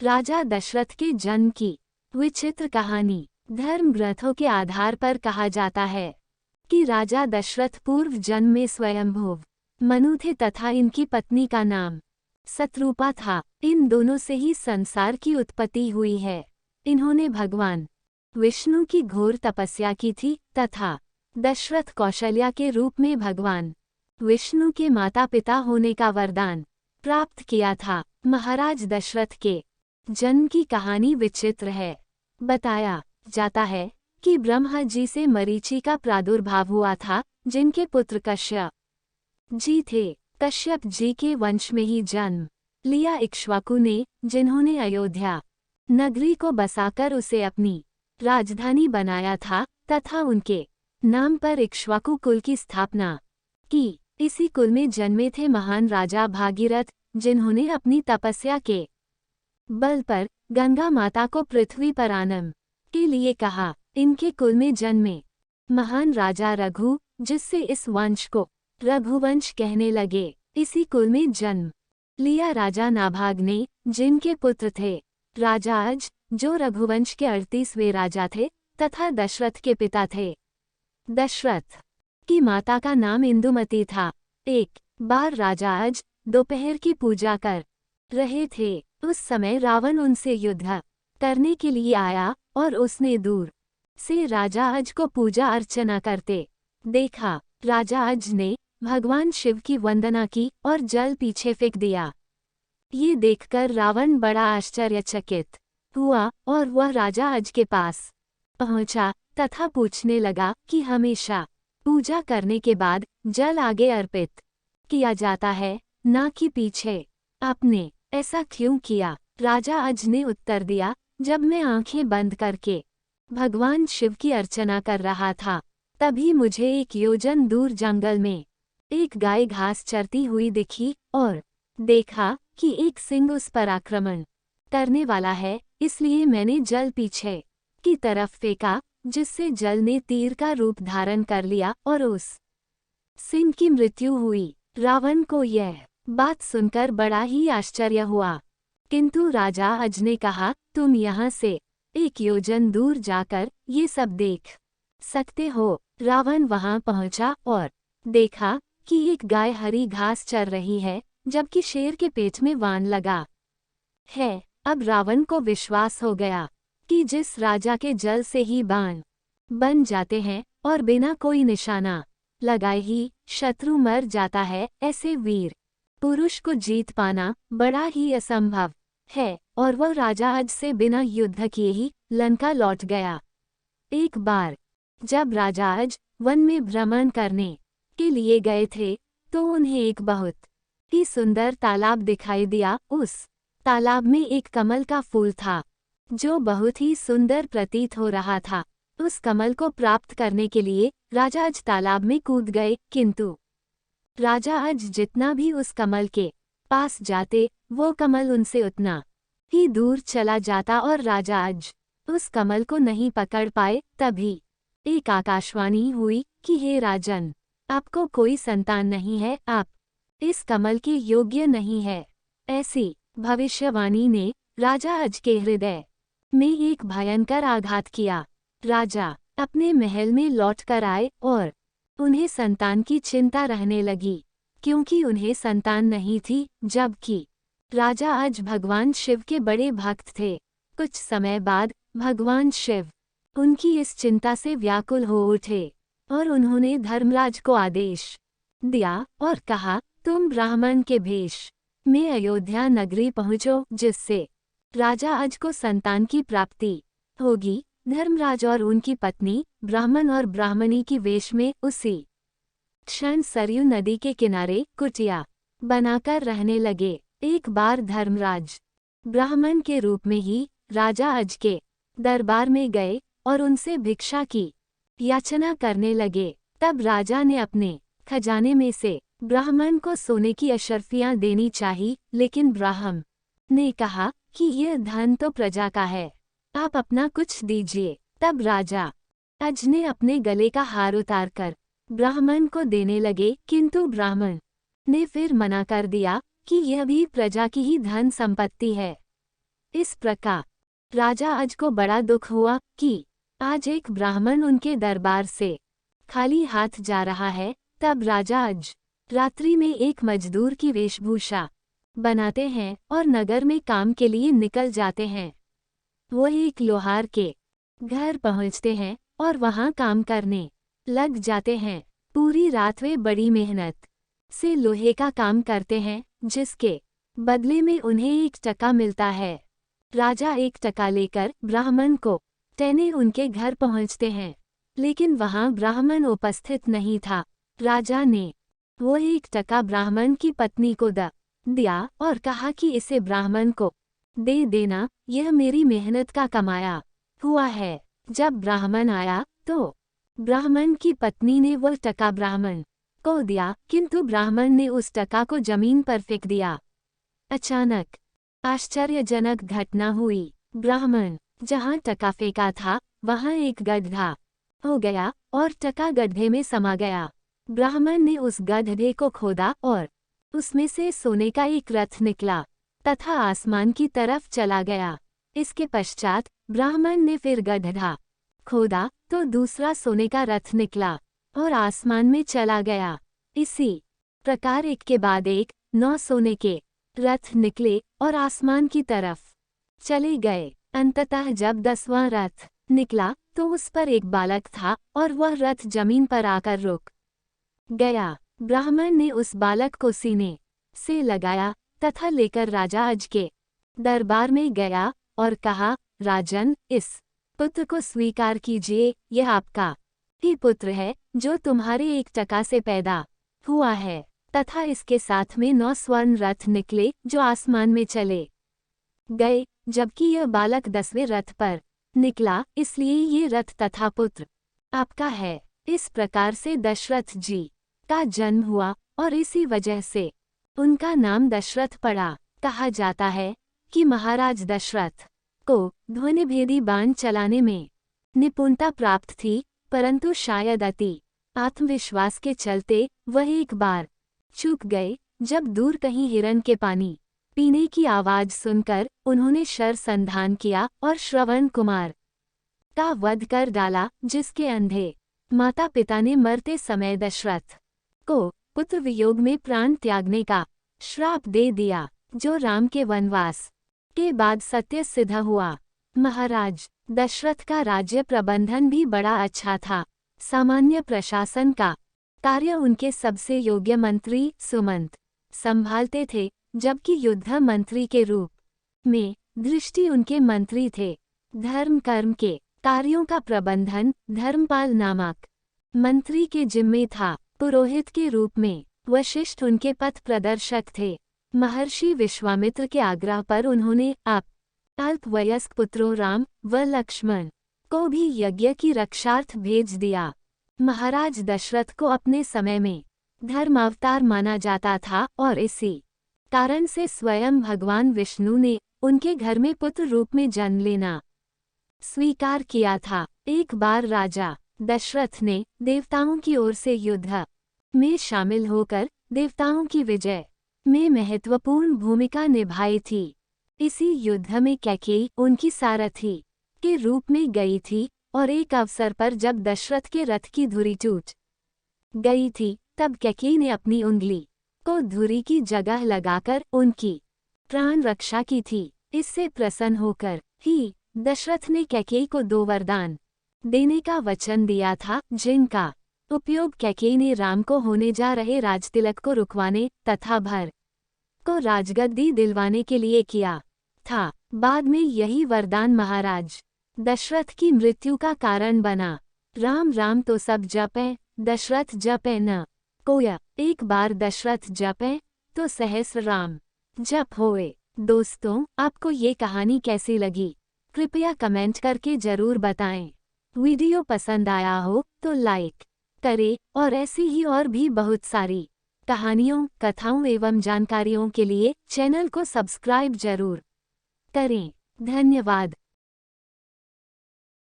राजा दशरथ के जन्म की विचित्र कहानी। धर्म ग्रंथों के आधार पर कहा जाता है कि राजा दशरथ पूर्व जन्म में स्वयंभुव मनु थे तथा इनकी पत्नी का नाम शत्रुपा था। इन दोनों से ही संसार की उत्पत्ति हुई है। इन्होंने भगवान विष्णु की घोर तपस्या की थी तथा दशरथ कौशल्या के रूप में भगवान विष्णु के माता पिता होने का वरदान प्राप्त किया था। महाराज दशरथ के जन्म की कहानी विचित्र है। बताया जाता है कि ब्रह्मा जी से मरीचि का प्रादुर्भाव हुआ था, जिनके पुत्र कश्यप जी थे। कश्यप जी के वंश में ही जन्म लिया इक्ष्वाकु ने, जिन्होंने अयोध्या नगरी को बसाकर उसे अपनी राजधानी बनाया था तथा उनके नाम पर इक्ष्वाकु कुल की स्थापना की। इसी कुल में जन्मे थे महान राजा भागीरथ, जिन्होंने अपनी तपस्या के बल पर गंगा माता को पृथ्वी पर आनम के लिए कहा। इनके कुल में जन्मे महान राजा रघु, जिससे इस वंश को रघुवंश कहने लगे। इसी कुल में जन्म लिया राजा नाभाग ने, जिनके पुत्र थे राजा अज, जो रघुवंश के 38वें राजा थे तथा दशरथ के पिता थे। दशरथ की माता का नाम इंदुमती था। एक बार राजा अज दोपहर की पूजा कर रहे थे। उस समय रावण उनसे युद्ध करने के लिए आया और उसने दूर से राजा अज को पूजा अर्चना करते देखा। राजा अज ने भगवान शिव की वंदना की और जल पीछे फेंक दिया। ये देखकर रावण बड़ा आश्चर्यचकित हुआ और वह राजा अज के पास पहुंचा तथा पूछने लगा कि हमेशा पूजा करने के बाद जल आगे अर्पित किया जाता है, ना कि पीछे। आपने ऐसा क्यों किया? राजा अज ने उत्तर दिया, जब मैं आंखें बंद करके भगवान शिव की अर्चना कर रहा था, तभी मुझे 1 योजन दूर जंगल में एक गाय घास चरती हुई दिखी और देखा कि एक सिंह उस पर आक्रमण करने वाला है, इसलिए मैंने जल पीछे की तरफ फेंका, जिससे जल ने तीर का रूप धारण कर लिया और उस सिंह की मृत्यु हुई। रावण को यह बात सुनकर बड़ा ही आश्चर्य हुआ, किंतु राजा अज ने कहा, तुम यहाँ से 1 योजन दूर जाकर ये सब देख सकते हो। रावण वहां पहुंचा और देखा कि एक गाय हरी घास चर रही है, जबकि शेर के पेट में वान लगा है। अब रावण को विश्वास हो गया कि जिस राजा के जल से ही बाण बन जाते हैं और बिना कोई निशाना लगाए ही शत्रु मर जाता है, ऐसे वीर पुरुष को जीत पाना बड़ा ही असंभव है। और वह राजा अज से बिना युद्ध किए ही लंका लौट गया। एक बार जब राजा अज वन में भ्रमण करने के लिए गए थे, तो उन्हें एक बहुत ही सुंदर तालाब दिखाई दिया। उस तालाब में एक कमल का फूल था, जो बहुत ही सुंदर प्रतीत हो रहा था। उस कमल को प्राप्त करने के लिए राजा अज तालाब में कूद गए, किंतु राजा अज जितना भी उस कमल के पास जाते, वो कमल उनसे उतना ही दूर चला जाता और राजा अज उस कमल को नहीं पकड़ पाए। तभी एक आकाशवाणी हुई कि हे राजन, आपको कोई संतान नहीं है, आप इस कमल के योग्य नहीं है। ऐसी भविष्यवाणी ने राजा अज के हृदय में एक भयंकर आघात किया। राजा अपने महल में लौटकर आए और उन्हें संतान की चिंता रहने लगी, क्योंकि उन्हें संतान नहीं थी, जबकि राजा अज भगवान शिव के बड़े भक्त थे। कुछ समय बाद भगवान शिव उनकी इस चिंता से व्याकुल हो उठे और उन्होंने धर्मराज को आदेश दिया और कहा, तुम ब्राह्मण के भेष में अयोध्या नगरी पहुँचो, जिससे राजा अज को संतान की प्राप्ति होगी। धर्मराज और उनकी पत्नी ब्राह्मण और ब्राह्मणी की वेश में उसी क्षण सरयू नदी के किनारे कुटिया बनाकर रहने लगे। एक बार धर्मराज ब्राह्मण के रूप में ही राजा अज के दरबार में गए और उनसे भिक्षा की याचना करने लगे। तब राजा ने अपने खजाने में से ब्राह्मण को सोने की अशर्फियां देनी चाहिए, लेकिन ब्राह्मण ने कहा कि यह धन तो प्रजा का है, आप अपना कुछ दीजिए। तब राजा अज ने अपने गले का हार उतारकर ब्राह्मण को देने लगे, किंतु ब्राह्मण ने फिर मना कर दिया कि यह भी प्रजा की ही धन संपत्ति है। इस प्रकार राजा अज को बड़ा दुख हुआ कि आज एक ब्राह्मण उनके दरबार से खाली हाथ जा रहा है। तब राजा अज रात्रि में एक मजदूर की वेशभूषा बनाते हैं और नगर में काम के लिए निकल जाते हैं। वो एक लोहार के घर पहुंचते हैं और वहां काम करने लग जाते हैं। पूरी रात वे बड़ी मेहनत से लोहे का काम करते हैं, जिसके बदले में उन्हें 1 टका मिलता है। राजा 1 टका लेकर ब्राह्मण को टेने उनके घर पहुंचते हैं, लेकिन वहां ब्राह्मण उपस्थित नहीं था। राजा ने वो 1 टका ब्राह्मण की पत्नी को दिया और कहा कि इसे ब्राह्मण को दे देना, यह मेरी मेहनत का कमाया हुआ है। जब ब्राह्मण आया तो ब्राह्मण की पत्नी ने वह टका ब्राह्मण को दिया, किंतु ब्राह्मण ने उस टका को जमीन पर फेंक दिया। अचानक आश्चर्यजनक घटना हुई। ब्राह्मण जहां टका फेंका था वहां एक गड्ढा हो गया और टका गड्ढे में समा गया। ब्राह्मण ने उस गड्ढे को खोदा और उसमें से सोने का एक रथ निकला तथा आसमान की तरफ चला गया। इसके पश्चात ब्राह्मण ने फिर गड्ढा खोदा तो दूसरा सोने का रथ निकला और आसमान में चला गया। इसी प्रकार एक के बाद एक 9 सोने के रथ निकले और आसमान की तरफ चले गए। अंततः जब 10वां रथ निकला तो उस पर एक बालक था और वह रथ जमीन पर आकर रुक गया। ब्राह्मण ने उस बालक को सीने से लगाया तथा लेकर राजा अज के दरबार में गया और कहा, राजन, इस पुत्र को स्वीकार कीजिए। यह आपका ही पुत्र है जो तुम्हारे 1 टका से पैदा हुआ है, तथा इसके साथ में 9 स्वर्ण रथ निकले जो आसमान में चले गए, जबकि यह बालक 10वें रथ पर निकला, इसलिए ये रथ तथा पुत्र आपका है। इस प्रकार से दशरथ जी का जन्म हुआ और इसी वजह से उनका नाम दशरथ पड़ा। कहा जाता है कि महाराज दशरथ को ध्वनिभेदी बाण चलाने में निपुणता प्राप्त थी, परंतु शायद अति आत्मविश्वास के चलते वह एक बार चूक गए। जब दूर कहीं हिरण के पानी पीने की आवाज सुनकर उन्होंने शर संधान किया और श्रवण कुमार का वध कर डाला, जिसके अंधे माता पिता ने मरते समय दशरथ को पुत्र वियोग में प्राण त्यागने का श्राप दे दिया, जो राम के वनवास के बाद सत्य सिद्ध हुआ। महाराज दशरथ का राज्य प्रबंधन भी बड़ा अच्छा था। सामान्य प्रशासन का कार्य उनके सबसे योग्य मंत्री सुमंत संभालते थे, जबकि युद्ध मंत्री के रूप में दृष्टि उनके मंत्री थे। धर्म कर्म के कार्यों का प्रबंधन धर्मपाल नामक मंत्री के जिम्मे था। पुरोहित के रूप में वशिष्ठ उनके पथ प्रदर्शक थे। महर्षि विश्वामित्र के आग्रह पर उन्होंने अल्पवयस्क पुत्रों राम व लक्ष्मण को भी यज्ञ की रक्षार्थ भेज दिया। महाराज दशरथ को अपने समय में धर्मावतार माना जाता था और इसी कारण से स्वयं भगवान विष्णु ने उनके घर में पुत्र रूप में जन्म लेना स्वीकार किया था। एक बार राजा दशरथ ने देवताओं की ओर से युद्ध में शामिल होकर देवताओं की विजय में महत्वपूर्ण भूमिका निभाई थी। इसी युद्ध में कैकेयी उनकी सारथी के रूप में गई थी और एक अवसर पर जब दशरथ के रथ की धुरी टूट गई थी, तब कैकेयी ने अपनी उंगली को धुरी की जगह लगाकर उनकी प्राण रक्षा की थी। इससे प्रसन्न होकर ही दशरथ ने कैकेयी को 2 वरदान देने का वचन दिया था, जिनका उपयोग कैकेयी ने राम को होने जा रहे राजतिलक को रुकवाने तथा भर को राजगद्दी दिलवाने के लिए किया था। बाद में यही वरदान महाराज दशरथ की मृत्यु का कारण बना। राम राम तो सब जपें, दशरथ जपे न कोय। एक बार दशरथ जपे तो सहस्र राम जप होए। दोस्तों, आपको ये कहानी कैसी लगी? कृपया कमेंट करके जरूर बताएं। वीडियो पसंद आया हो तो लाइक करें और ऐसी ही और भी बहुत सारी कहानियों, कथाओं एवं जानकारियों के लिए चैनल को सब्सक्राइब जरूर करें। धन्यवाद।